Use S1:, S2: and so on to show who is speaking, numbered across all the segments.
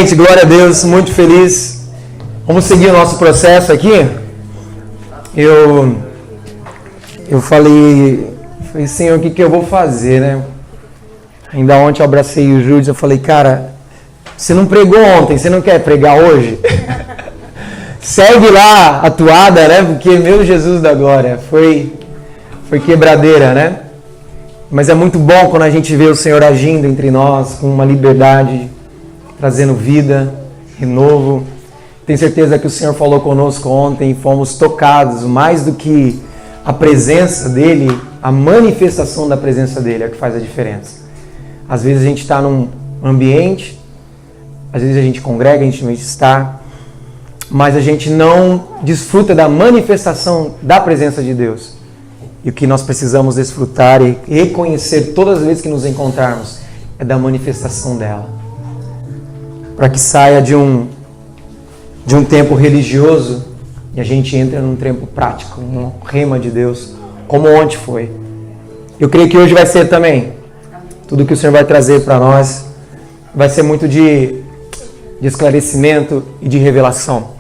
S1: gente, glória a Deus, muito feliz. Vamos seguir o nosso processo aqui. Eu falei, Senhor, o que eu vou fazer, né? Ainda ontem eu abracei o Júlio, eu falei, cara, você não pregou ontem, você não quer pregar hoje? Segue lá a toada, né? Porque, meu Jesus da glória, foi quebradeira, né? Mas é muito bom quando a gente vê o Senhor agindo entre nós com uma liberdade, trazendo vida, renovo. Tenho certeza que o Senhor falou conosco ontem e fomos tocados, mais do que a presença dEle, a manifestação da presença dEle é o que faz a diferença. Às vezes a gente está num ambiente, às vezes a gente congrega, a gente está, mas a gente não desfruta da manifestação da presença de Deus. E o que nós precisamos desfrutar e reconhecer todas as vezes que nos encontrarmos é da manifestação dela. Para que saia de um tempo religioso e a gente entre num tempo prático, um rema de Deus, como ontem foi. Eu creio que hoje vai ser também. Tudo que o Senhor vai trazer para nós vai ser muito de esclarecimento e de revelação,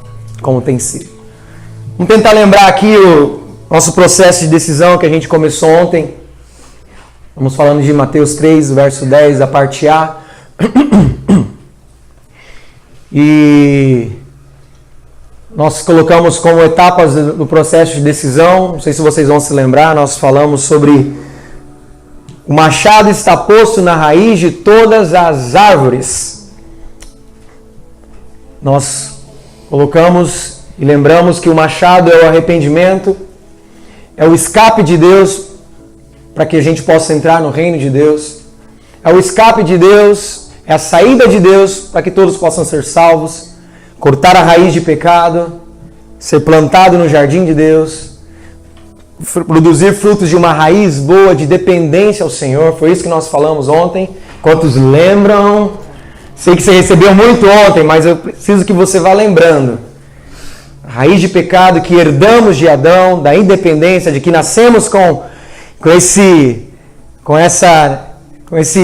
S1: como tem sido. Vamos tentar lembrar aqui o nosso processo de decisão que a gente começou ontem. Vamos falando de Mateus 3, verso 10, a parte A. E nós colocamos como etapas do processo de decisão, não sei se vocês vão se lembrar, nós falamos sobre o machado está posto na raiz de todas as árvores. Nós colocamos e lembramos que o machado é o arrependimento, é o escape de Deus para que a gente possa entrar no reino de Deus. É o escape de Deus, é a saída de Deus para que todos possam ser salvos. Cortar a raiz de pecado, ser plantado no jardim de Deus, produzir frutos de uma raiz boa de dependência ao Senhor. Foi isso que nós falamos ontem. Quantos lembram? Sei que você recebeu muito ontem, mas eu preciso que você vá lembrando. A raiz de pecado que herdamos de Adão, da independência, de que nascemos com esse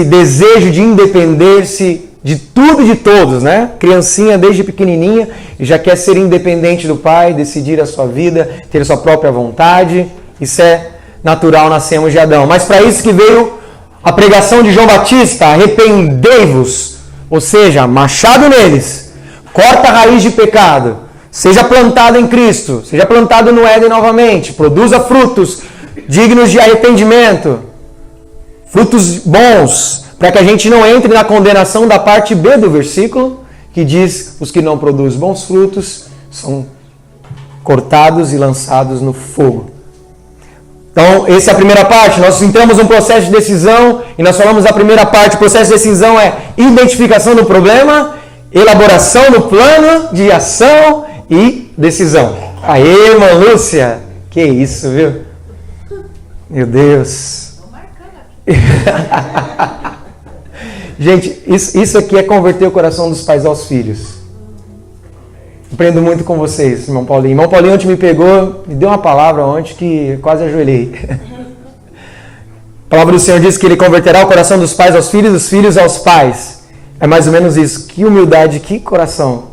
S1: desejo de independer-se de tudo e de todos, né? Criancinha desde pequenininha e já quer ser independente do pai, decidir a sua vida, ter a sua própria vontade. Isso é natural, nascemos de Adão. Mas para isso que veio a pregação de João Batista, arrependei-vos, ou seja, machado neles, corta a raiz de pecado, seja plantado em Cristo, seja plantado no Éden novamente, produza frutos dignos de arrependimento, frutos bons, para que a gente não entre na condenação da parte B do versículo, que diz, os que não produzem bons frutos são cortados e lançados no fogo. Então, essa é a primeira parte. Nós entramos num processo de decisão e nós falamos a primeira parte. O processo de decisão é identificação do problema, elaboração do plano de ação e decisão. Aê, irmã Lúcia! Que isso, viu? Meu Deus! Gente, isso aqui é converter o coração dos pais aos filhos. Aprendo muito com vocês, irmão Paulinho. Irmão Paulinho ontem me pegou, me deu uma palavra ontem que quase ajoelhei. A palavra do Senhor diz que Ele converterá o coração dos pais aos filhos, dos filhos aos pais. É mais ou menos isso. Que humildade, que coração.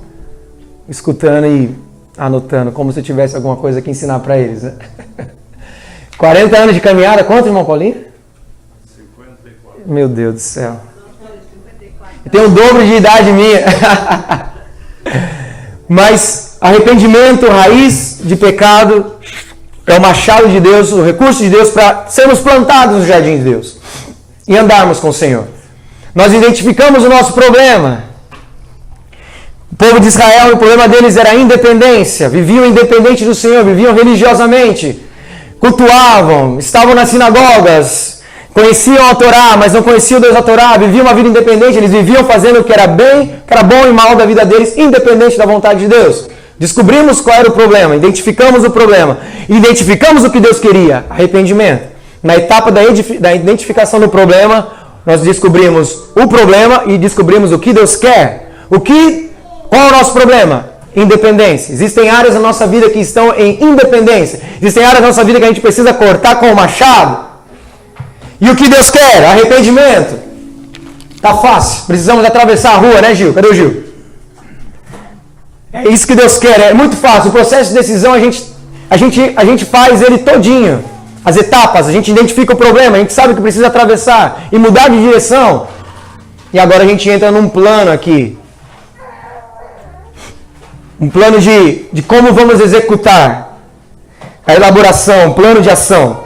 S1: Escutando e anotando, como se eu tivesse alguma coisa que ensinar para eles. Né? 40 anos de caminhada, quanto, irmão Paulinho? 54. Meu Deus do céu. Tem o dobro de idade minha. Mas arrependimento, raiz de pecado, é o machado de Deus, o recurso de Deus para sermos plantados no jardim de Deus e andarmos com o Senhor. Nós identificamos o nosso problema. O povo de Israel, o problema deles era a independência. Viviam independente do Senhor, viviam religiosamente, cultuavam, estavam nas sinagogas, conheciam a Torá, mas não conheciam Deus da Torá, viviam uma vida independente, eles viviam fazendo o que era bem, que era bom e mal da vida deles, independente da vontade de Deus. Descobrimos qual era o problema, identificamos o problema, identificamos o que Deus queria, arrependimento. Na etapa da identificação do problema, nós descobrimos o problema e descobrimos o que Deus quer. Qual é o nosso problema? Independência. Existem áreas da nossa vida que estão em independência. Existem áreas da nossa vida que a gente precisa cortar com o machado. E o que Deus quer? Arrependimento. Tá fácil. Precisamos atravessar a rua, né, Gil? Cadê o Gil? É isso que Deus quer, é muito fácil. O processo de decisão a gente faz ele todinho. As etapas, a gente identifica o problema, a gente sabe que precisa atravessar e mudar de direção. E agora a gente entra num plano aqui. Um plano de como vamos executar. A elaboração, plano de ação.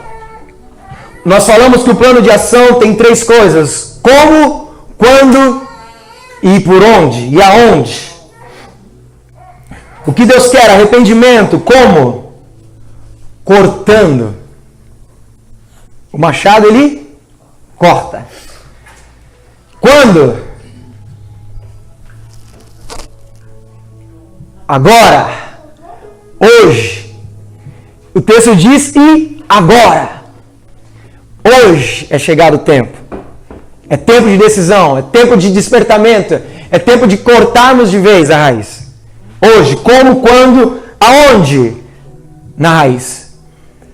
S1: Nós falamos que o plano de ação tem 3 coisas. Como, quando e por onde e aonde. O que Deus quer? Arrependimento. Como? Cortando. O machado, ele corta. Quando? Agora. Hoje. O texto diz e agora. Hoje é chegado o tempo. É tempo de decisão. É tempo de despertamento. É tempo de cortarmos de vez a raiz. Hoje, como, quando, aonde? Na raiz.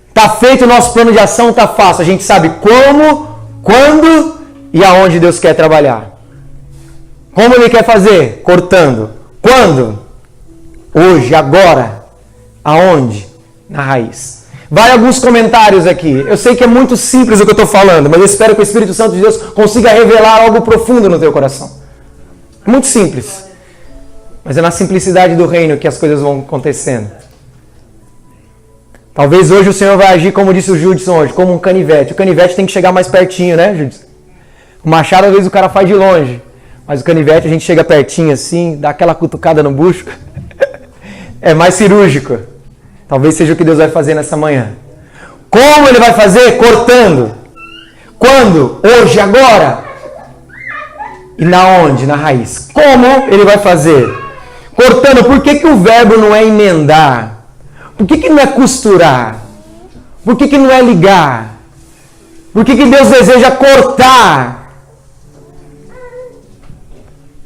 S1: Está feito o nosso plano de ação, está fácil. A gente sabe como, quando e aonde Deus quer trabalhar. Como Ele quer fazer? Cortando. Quando? Hoje, agora. Aonde? Na raiz. Vai alguns comentários aqui. Eu sei que é muito simples o que eu estou falando, mas eu espero que o Espírito Santo de Deus consiga revelar algo profundo no teu coração. É muito simples. Mas é na simplicidade do reino que as coisas vão acontecendo. Talvez hoje o Senhor vai agir, como disse o Judson hoje, como um canivete. O canivete tem que chegar mais pertinho, né, Judson? O machado, às vezes, o cara faz de longe. Mas o canivete, a gente chega pertinho assim, dá aquela cutucada no bucho. É mais cirúrgico. Talvez seja o que Deus vai fazer nessa manhã. Como Ele vai fazer? Cortando. Quando? Hoje, agora. E na onde? Na raiz. Como Ele vai fazer? Cortando. Por que o verbo não é emendar? Por que não é costurar? Por que não é ligar? Por que Deus deseja cortar?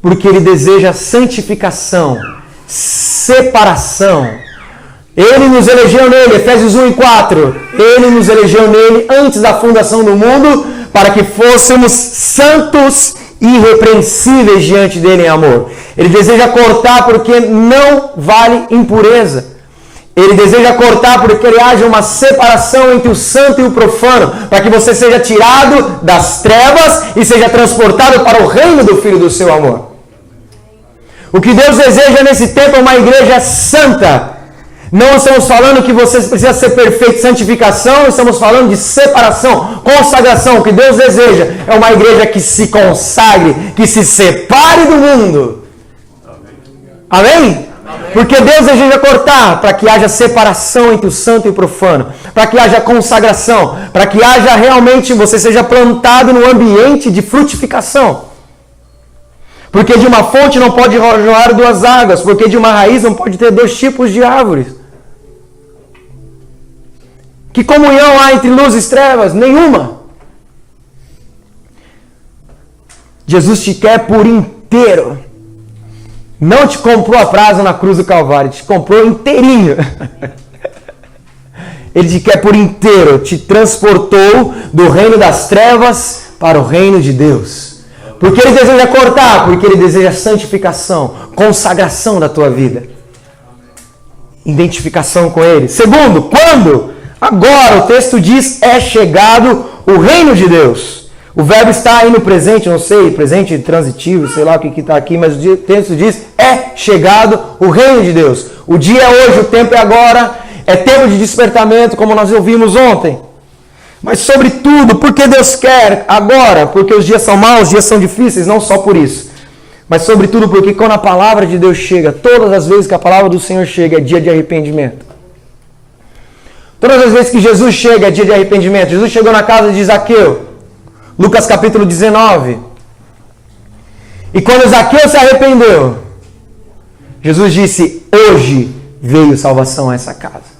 S1: Porque Ele deseja santificação, separação. Ele nos elegeu nele, Efésios 1 e 4. Ele nos elegeu nele antes da fundação do mundo, para que fôssemos santos e irrepreensíveis diante dele em amor. Ele deseja cortar porque não vale impureza. Ele deseja cortar porque ele haja uma separação entre o santo e o profano, para que você seja tirado das trevas e seja transportado para o reino do Filho do seu amor. O que Deus deseja nesse tempo é uma igreja santa. Não estamos falando que você precisa ser perfeito, santificação, estamos falando de separação, consagração. O que Deus deseja é uma igreja que se consagre, que se separe do mundo. Amém? Porque Deus deseja cortar para que haja separação entre o santo e o profano, para que haja consagração, para que haja realmente, você seja plantado num ambiente de frutificação. Porque de uma fonte não pode jorrar 2 águas, porque de uma raiz não pode ter 2 tipos de árvores. Que comunhão há entre luz e trevas? Nenhuma. Jesus te quer por inteiro. Não te comprou a prazo na cruz do Calvário, te comprou inteirinho. Ele te quer por inteiro, te transportou do reino das trevas para o reino de Deus. Porque Ele deseja cortar, porque Ele deseja santificação, consagração da tua vida. Identificação com Ele. Segundo, quando? Agora, o texto diz, é chegado o reino de Deus. O verbo está aí no presente, não sei, presente transitivo, sei lá o que está aqui, mas o texto diz, é chegado o reino de Deus. O dia é hoje, o tempo é agora, é tempo de despertamento, como nós ouvimos ontem. Mas sobretudo, porque Deus quer agora, porque os dias são maus, os dias são difíceis, não só por isso. Mas sobretudo porque quando a palavra de Deus chega, todas as vezes que a palavra do Senhor chega, é dia de arrependimento. Todas as vezes que Jesus chega, é dia de arrependimento. Jesus chegou na casa de Zaqueu. Lucas capítulo 19. E quando Zaqueu se arrependeu, Jesus disse, hoje veio salvação a essa casa.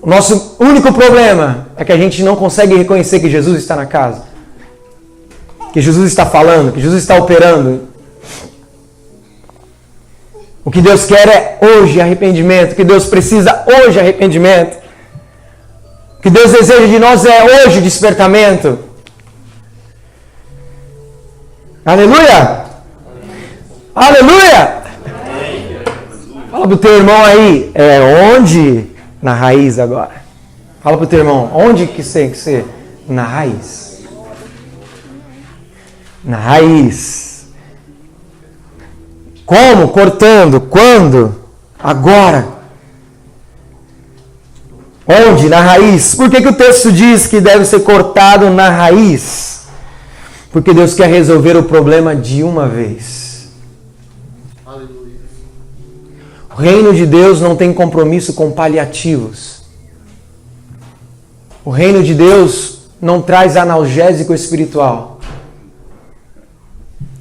S1: O nosso único problema é que a gente não consegue reconhecer que Jesus está na casa. Que Jesus está falando, que Jesus está operando. O que Deus quer é hoje arrependimento. O que Deus precisa hoje é arrependimento. O que Deus deseja de nós é hoje despertamento. Aleluia! Aleluia! Fala pro teu irmão aí, onde? Na raiz agora. Fala pro teu irmão, onde que tem que ser? Na raiz. Na raiz. Como? Cortando. Quando? Agora. Onde? Na raiz. Por que o texto diz que deve ser cortado na raiz? Porque Deus quer resolver o problema de uma vez.
S2: Aleluia.
S1: O reino de Deus não tem compromisso com paliativos. O reino de Deus não traz analgésico espiritual.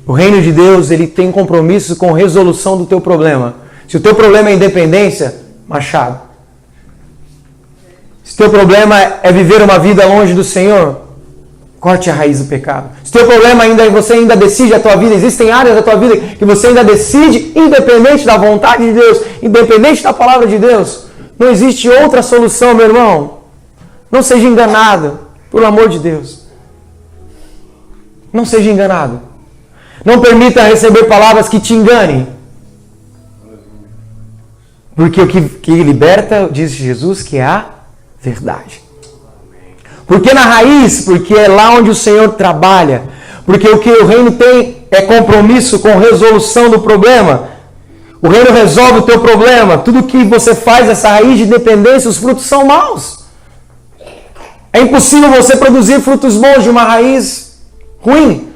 S1: O reino de Deus, ele tem compromisso com resolução do teu problema. Se o teu problema é independência, machado. Se o teu problema é viver uma vida longe do Senhor, corte a raiz do pecado. Se o teu problema você ainda decide a tua vida, existem áreas da tua vida que você ainda decide independente da vontade de Deus, independente da palavra de Deus. Não existe outra solução, meu irmão. Não seja enganado, pelo amor de Deus. Não seja enganado. Não permita receber palavras que te enganem. Porque o que liberta, diz Jesus, que é a verdade. Porque na raiz, porque é lá onde o Senhor trabalha. Porque o que o reino tem é compromisso com resolução do problema. O reino resolve o teu problema. Tudo que você faz, essa raiz de dependência, os frutos são maus. É impossível você produzir frutos bons de uma raiz ruim.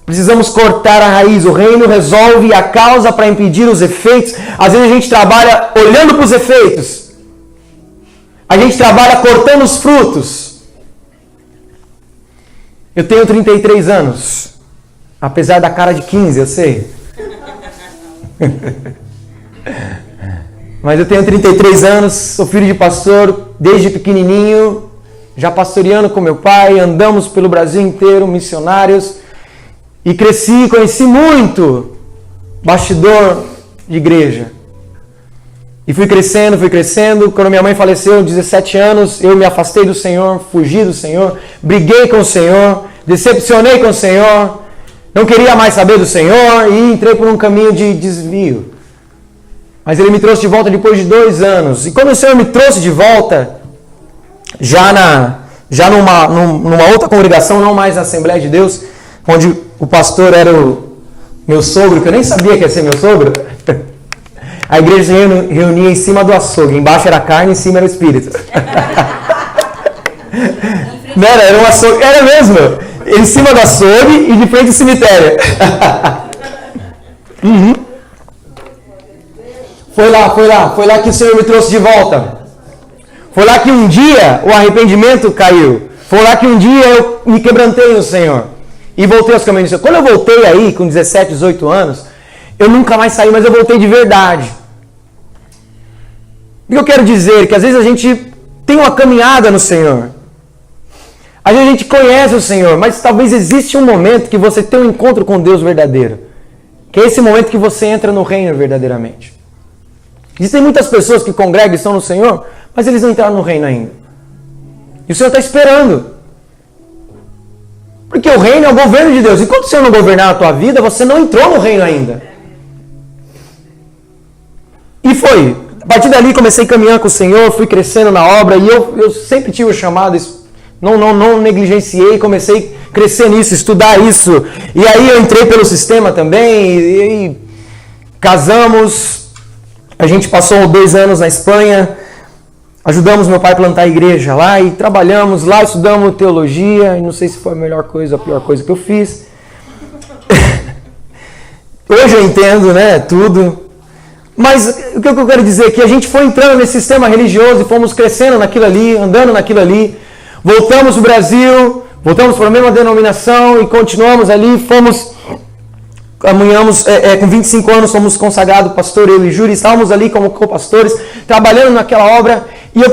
S1: Precisamos cortar a raiz. O reino resolve a causa para impedir os efeitos. Às vezes a gente trabalha olhando para os efeitos. A gente trabalha cortando os frutos. Eu tenho 33 anos. Apesar da cara de 15, eu sei. Mas eu tenho 33 anos, sou filho de pastor desde pequenininho, já pastoreando com meu pai, andamos pelo Brasil inteiro, missionários, e cresci, conheci muito bastidor de igreja. E fui crescendo. Quando minha mãe faleceu, aos 17 anos, eu me afastei do Senhor, fugi do Senhor, briguei com o Senhor, decepcionei com o Senhor, não queria mais saber do Senhor e entrei por um caminho de desvio. Mas Ele me trouxe de volta depois de 2 anos. E quando o Senhor me trouxe de volta, já numa outra congregação, não mais na Assembleia de Deus, onde o pastor era o meu sogro, que eu nem sabia que ia ser meu sogro. A igreja se reunia em cima do açougue. Embaixo era carne, em cima era o espírito. Não era um açougue. Era mesmo. Em cima do açougue e de frente ao cemitério. Foi lá que o Senhor me trouxe de volta. Foi lá que um dia o arrependimento caiu. Foi lá que um dia eu me quebrantei no Senhor. E voltei aos caminhos do Senhor. Quando eu voltei aí, com 17, 18 anos, eu nunca mais saí, mas eu voltei de verdade. O que eu quero dizer? Que às vezes a gente tem uma caminhada no Senhor. Às vezes a gente conhece o Senhor, mas talvez existe um momento que você tem um encontro com Deus verdadeiro. Que é esse momento que você entra no reino verdadeiramente. Existem muitas pessoas que congregam e estão no Senhor, mas eles não entraram no reino ainda. E o Senhor está esperando. Porque o reino é o governo de Deus. Enquanto o Senhor não governar a tua vida, você não entrou no reino ainda. E foi. A partir dali comecei a caminhar com o Senhor, fui crescendo na obra e eu sempre tive o chamado, não negligenciei, comecei a crescer nisso, estudar isso. E aí eu entrei pelo sistema também e casamos. A gente passou 2 anos na Espanha, ajudamos meu pai a plantar a igreja lá e trabalhamos lá, estudamos teologia. E não sei se foi a melhor coisa ou a pior coisa que eu fiz. Hoje eu entendo, né, tudo. Mas o que eu quero dizer é que a gente foi entrando nesse sistema religioso e fomos crescendo naquilo ali, andando naquilo ali. Voltamos para o Brasil, voltamos para a mesma denominação e continuamos ali. Caminhamos, com 25 anos fomos consagrados, pastor, eu e Júri, estávamos ali como co-pastores, trabalhando naquela obra. E eu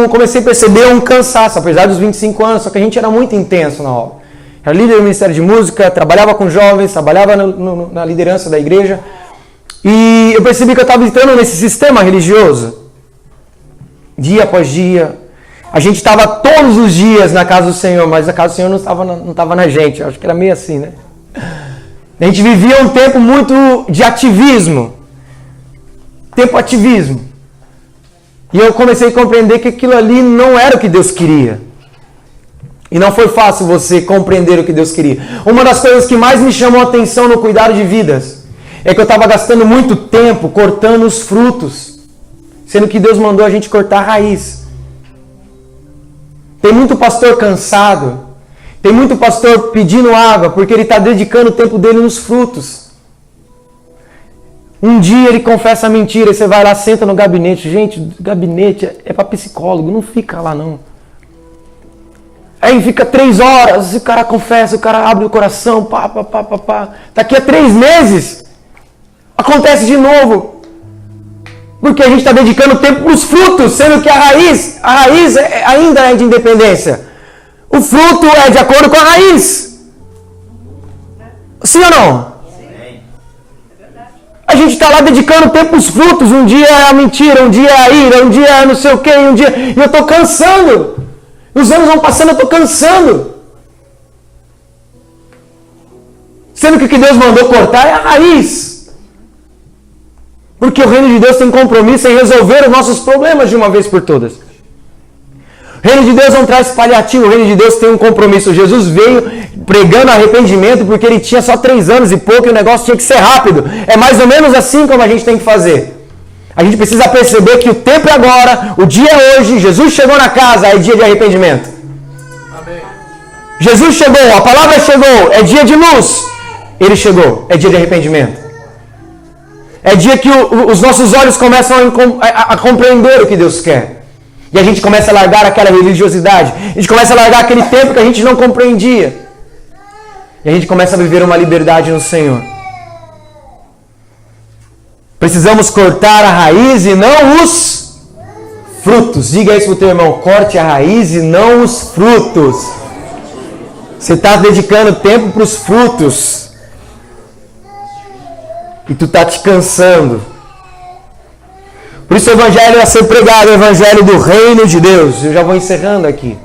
S1: comecei a perceber um cansaço, apesar dos 25 anos, só que a gente era muito intenso na obra. Era líder do Ministério de Música, trabalhava com jovens, trabalhava na liderança da igreja. E eu percebi que eu estava entrando nesse sistema religioso. Dia após dia. A gente estava todos os dias na casa do Senhor, mas a casa do Senhor não estava na gente. Eu acho que era meio assim, né? A gente vivia um tempo muito de ativismo. tempo ativismo. E eu comecei a compreender que aquilo ali não era o que Deus queria. E não foi fácil você compreender o que Deus queria. Uma das coisas que mais me chamou a atenção no cuidado de vidas é que eu estava gastando muito tempo cortando os frutos, sendo que Deus mandou a gente cortar a raiz. Tem muito pastor cansado, tem muito pastor pedindo água, porque ele está dedicando o tempo dele nos frutos. Um dia ele confessa a mentira, e você vai lá, senta no gabinete. Gente, gabinete é para psicólogo, não fica lá não. Aí fica 3 horas, o cara confessa, o cara abre o coração, pá. Daqui a 3 meses, acontece de novo. Porque a gente está dedicando tempo para os frutos, sendo que a raiz ainda é de independência. O fruto é de acordo com a raiz. Sim ou não? Sim. A gente está lá dedicando tempo para os frutos. Um dia é a mentira, um dia é a ira, um dia é não sei o quê, um dia... E eu estou cansando. Os anos vão passando, eu estou cansando. Sendo que o que Deus mandou cortar é a raiz. Porque o reino de Deus tem compromisso em resolver os nossos problemas de uma vez por todas. O reino de Deus não traz paliativo, o reino de Deus tem um compromisso. Jesus veio pregando arrependimento porque ele tinha só 3 anos e pouco e o negócio tinha que ser rápido. É mais ou menos assim como a gente tem que fazer. A gente precisa perceber que o tempo é agora, o dia é hoje, Jesus chegou na casa, é dia de arrependimento. Amém. Jesus chegou, a palavra chegou, é dia de luz. Ele chegou, é dia de arrependimento. É dia que os nossos olhos começam a compreender o que Deus quer. E a gente começa a largar aquela religiosidade. A gente começa a largar aquele tempo que a gente não compreendia. E a gente começa a viver uma liberdade no Senhor. Precisamos cortar a raiz e não os frutos. Diga isso para o teu irmão. Corte a raiz e não os frutos. Você está dedicando tempo para os frutos. E tu está te cansando. Por isso o evangelho vai ser pregado, o evangelho do reino de Deus. Eu já vou encerrando aqui.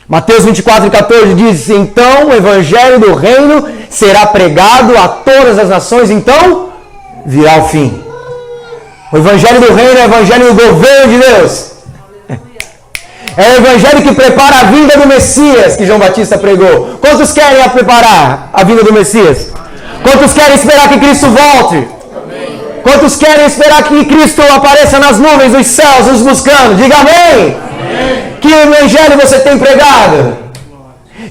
S1: Mateus 24:14 diz: então o evangelho do reino será pregado a todas as nações, então virá o fim. O evangelho do reino é o evangelho do governo de Deus. É o evangelho que prepara a vinda do Messias, que João Batista pregou. Quantos querem preparar a vinda do Messias? Quantos querem esperar que Cristo volte? Amém. Quantos querem esperar que Cristo apareça nas nuvens dos céus nos buscando? Diga amém. Amém. Que evangelho você tem pregado?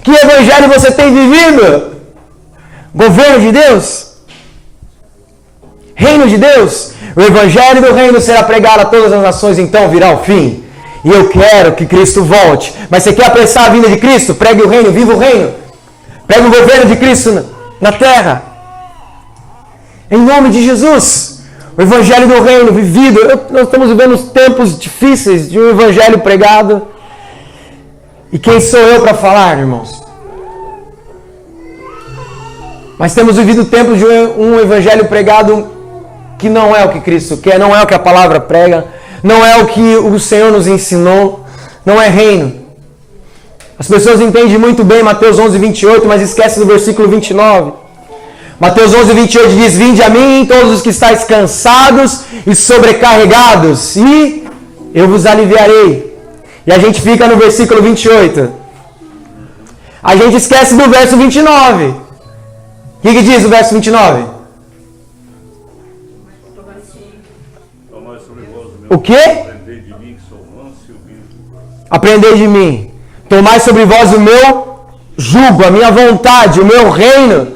S1: Que evangelho você tem vivido? Governo de Deus? Reino de Deus? O evangelho do reino será pregado a todas as nações, então virá o fim. E eu quero que Cristo volte. Mas você quer apressar a vinda de Cristo? Pregue o reino, viva o reino. Pregue o governo de Cristo na terra. Em nome de Jesus. O evangelho do reino vivido. Nós estamos vivendo tempos difíceis de um evangelho pregado. E quem sou eu para falar, irmãos? Mas temos vivido tempos de um evangelho pregado que não é o que Cristo quer, não é o que a palavra prega, não é o que o Senhor nos ensinou, não é reino. As pessoas entendem muito bem Mateus 11:28, mas esquecem do versículo 29. Mateus 11:28 diz: vinde a mim todos os que estáis cansados e sobrecarregados, e eu vos aliviarei. E a gente fica no versículo 28. A gente esquece do verso 29. O que diz o verso 29? O quê? Aprendei de mim, que sou manso e humilde. Aprendei de mim. Tomai sobre vós o meu jugo, a minha vontade, o meu reino.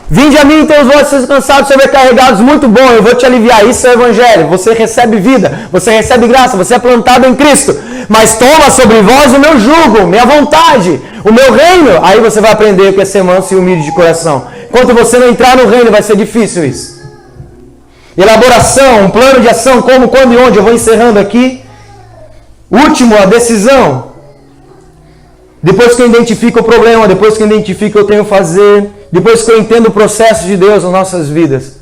S1: Vinde a mim, então, vós vocês cansados, sobrecarregados, muito bom, eu vou te aliviar. Isso é o evangelho. Você recebe vida, você recebe graça, você é plantado em Cristo. Mas toma sobre vós o meu jugo, minha vontade, o meu reino. Aí você vai aprender o que é ser manso e humilde de coração. Enquanto você não entrar no reino, vai ser difícil isso. Elaboração, um plano de ação, como, quando e onde. Eu vou encerrando aqui. Último, a decisão. Depois que eu identifico o problema, depois que eu identifico o que eu tenho que fazer, depois que eu entendo o processo de Deus nas nossas vidas,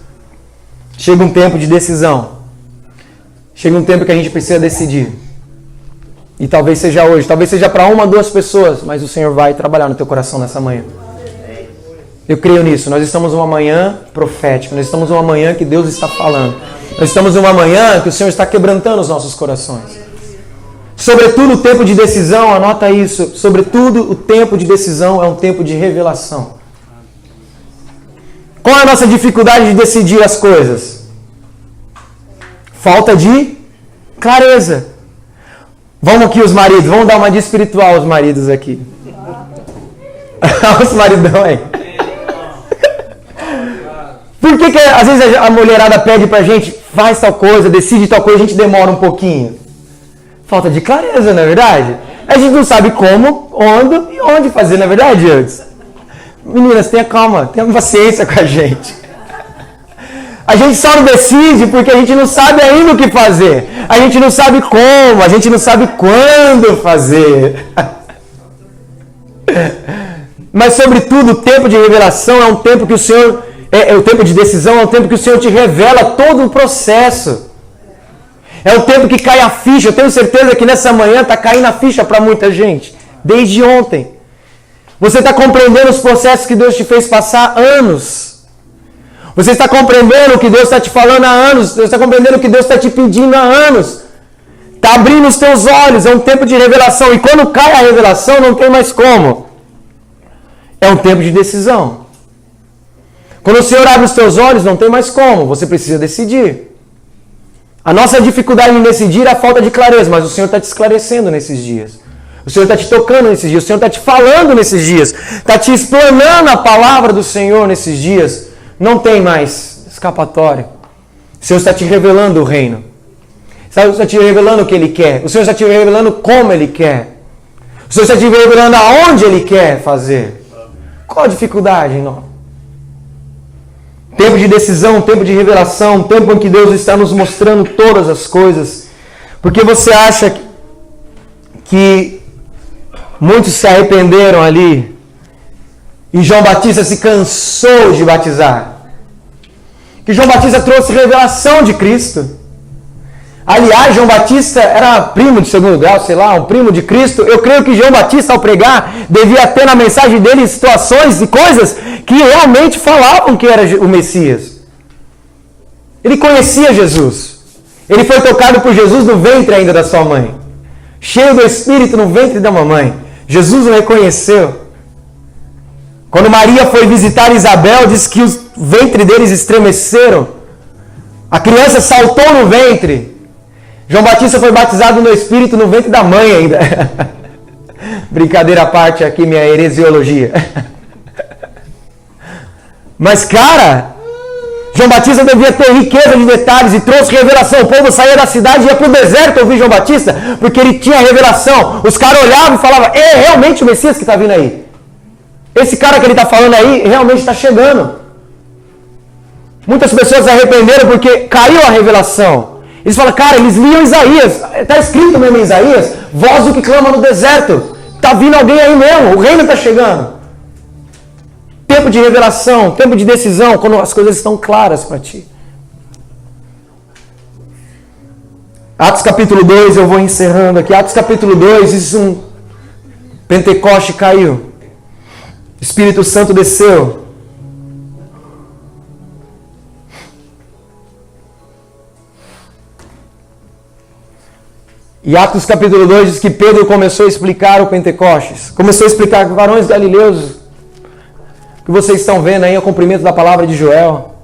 S1: chega um tempo de decisão. Chega um tempo que a gente precisa decidir. E talvez seja hoje, talvez seja para 1 ou 2 pessoas, mas o Senhor vai trabalhar no teu coração nessa manhã. Eu creio nisso. Nós estamos numa manhã profética. Nós estamos numa manhã que Deus está falando. Nós estamos numa manhã que o Senhor está quebrantando os nossos corações. Sobretudo o tempo de decisão, anota isso. Sobretudo o tempo de decisão é um tempo de revelação. Qual é a nossa dificuldade de decidir as coisas? Falta de clareza. Vamos aqui os maridos, vamos dar uma de espiritual aos maridos aqui. Os maridão aí. Por que às vezes a mulherada pede pra gente, faz tal coisa, decide tal coisa, a gente demora um pouquinho? Falta de clareza, não é verdade? A gente não sabe como, onde fazer, não é verdade, antes? Meninas, tenha calma, tenha paciência com a gente. A gente só não decide porque a gente não sabe ainda o que fazer. A gente não sabe como, a gente não sabe quando fazer. Mas, sobretudo, o tempo de revelação é um tempo que o Senhor... o tempo de decisão é um tempo que o Senhor te revela todo o processo. É o tempo que cai a ficha. Eu tenho certeza que nessa manhã está caindo a ficha para muita gente. Desde ontem. Você está compreendendo os processos que Deus te fez passar há anos. Você está compreendendo o que Deus está te falando há anos. Você está compreendendo o que Deus está te pedindo há anos. Está abrindo os teus olhos. É um tempo de revelação. E quando cai a revelação, não tem mais como. É um tempo de decisão. Quando o Senhor abre os teus olhos, não tem mais como. Você precisa decidir. A nossa dificuldade em decidir é a falta de clareza. Mas o Senhor está te esclarecendo nesses dias. O Senhor está te tocando nesses dias. O Senhor está te falando nesses dias. Está te explanando a palavra do Senhor nesses dias. Não tem mais escapatória. O Senhor está te revelando o reino. O Senhor está te revelando o que Ele quer. O Senhor está te revelando como Ele quer. O Senhor está te revelando aonde Ele quer fazer. Qual a dificuldade, irmão? Tempo de decisão, tempo de revelação, tempo em que Deus está nos mostrando todas as coisas. Porque você acha que muitos se arrependeram ali e João Batista se cansou de batizar? Que João Batista trouxe revelação de Cristo. Aliás, João Batista era primo de segundo grau, sei lá, um primo de Cristo. Eu creio que João Batista, ao pregar, devia ter na mensagem dele situações e coisas que realmente falavam que era o Messias. Ele conhecia Jesus. Ele foi tocado por Jesus no ventre ainda da sua mãe. Cheio do Espírito no ventre da mamãe. Jesus o reconheceu. Quando Maria foi visitar Isabel, diz que os ventres deles estremeceram. A criança saltou no ventre. João Batista foi batizado no Espírito no ventre da mãe ainda. Brincadeira à parte aqui, minha heresiologia. Mas, cara, João Batista devia ter riqueza de detalhes e trouxe revelação. O povo saía da cidade e ia para o deserto ouvir João Batista, porque ele tinha revelação. Os caras olhavam e falavam, é realmente o Messias que está vindo aí. Esse cara que ele está falando aí realmente está chegando. Muitas pessoas se arrependeram porque caiu a revelação. Eles falam, cara, eles liam Isaías. Está escrito mesmo em Isaías, voz do que clama no deserto. Está vindo alguém aí mesmo, o reino está chegando. Tempo de revelação, tempo de decisão, quando as coisas estão claras para ti. Atos capítulo 2, eu vou encerrando aqui. Atos capítulo 2, isso Pentecoste caiu. Espírito Santo desceu. E Atos capítulo 2 diz que Pedro começou a explicar o Pentecostes. Começou a explicar, varões galileus, o que vocês estão vendo aí é o cumprimento da palavra de Joel.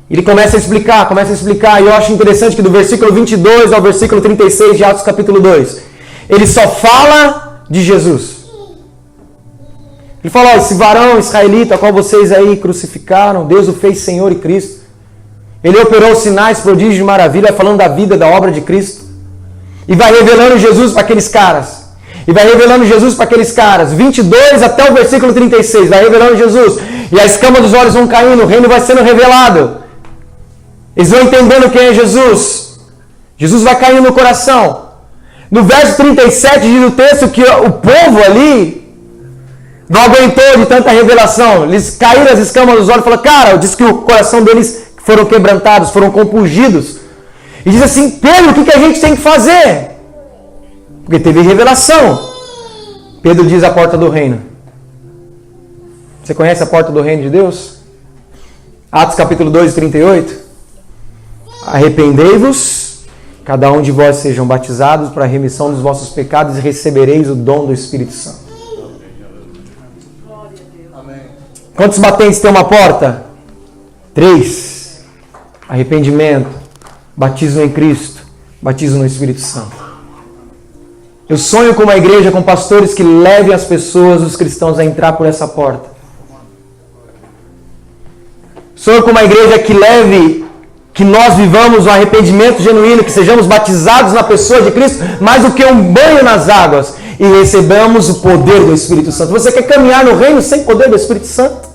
S1: Ele começa a explicar, e eu acho interessante que do versículo 22 ao versículo 36 de Atos capítulo 2, ele só fala de Jesus. Ele fala, esse varão israelita, a qual vocês aí crucificaram, Deus o fez Senhor e Cristo. Ele operou sinais, prodígios e maravilha, falando da vida, da obra de Cristo. E vai revelando Jesus para aqueles caras. 22 até o versículo 36, vai revelando Jesus. E a escama dos olhos vão caindo, o reino vai sendo revelado. Eles vão entendendo quem é Jesus. Jesus vai caindo no coração. No verso 37 diz o texto que o povo ali não aguentou de tanta revelação. Eles caíram as escamas dos olhos e falaram, cara, diz que o coração deles foram quebrantados, foram compungidos. E diz assim, Pedro, o que a gente tem que fazer? Porque teve revelação. Pedro diz a porta do reino. Você conhece a porta do reino de Deus? Atos capítulo 2, 38. Arrependei-vos, cada um de vós sejam batizados para a remissão dos vossos pecados e recebereis o dom do Espírito Santo.
S2: Amém. Quantos
S1: batentes tem uma porta? 3. Arrependimento, batismo em Cristo, batismo no Espírito Santo. Eu sonho com uma igreja com pastores que levem as pessoas, os cristãos, a entrar por essa porta. Sonho com uma igreja que leve, que nós vivamos um arrependimento genuíno, que sejamos batizados na pessoa de Cristo, mais do que um banho nas águas, e recebamos o poder do Espírito Santo. Você quer caminhar no reino sem poder do Espírito Santo?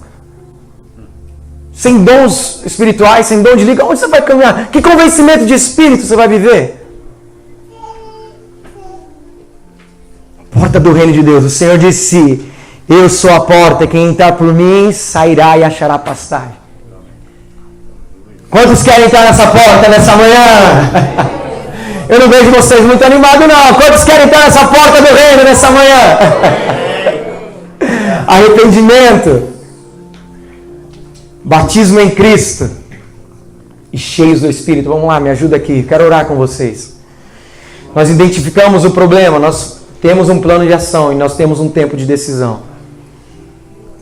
S1: Sem dons espirituais, sem dom de liga? Onde você vai caminhar? Que convencimento de espírito você vai viver? Porta do reino de Deus. O Senhor disse: eu sou a porta, quem entrar por mim sairá e achará pastagem. Quantos querem entrar nessa porta nessa manhã? Eu não vejo vocês muito animados, não. Quantos querem entrar nessa porta do reino nessa manhã? Arrependimento, batismo em Cristo e cheios do Espírito. Vamos lá, me ajuda aqui. Quero orar com vocês. Nós identificamos o problema, nós temos um plano de ação e nós temos um tempo de decisão.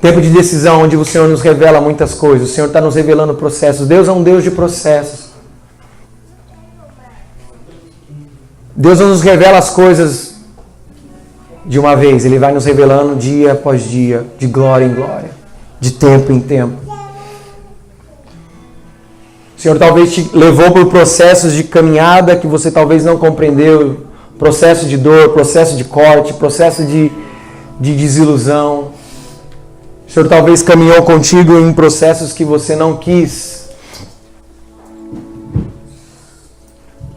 S1: Tempo de decisão onde o Senhor nos revela muitas coisas. O Senhor está nos revelando processos. Deus é um Deus de processos. Deus não nos revela as coisas de uma vez. Ele vai nos revelando dia após dia, de glória em glória, de tempo em tempo. O Senhor talvez te levou por processos de caminhada que você talvez não compreendeu. Processo de dor, processo de corte, processo de desilusão. O Senhor talvez caminhou contigo em processos que você não quis.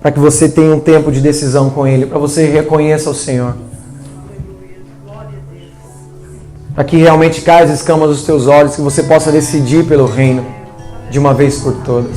S1: Para que você tenha um tempo de decisão com Ele. Para você reconheça o Senhor. Para que realmente caia as escamas dos teus olhos. Que você possa decidir pelo reino de uma vez por todas.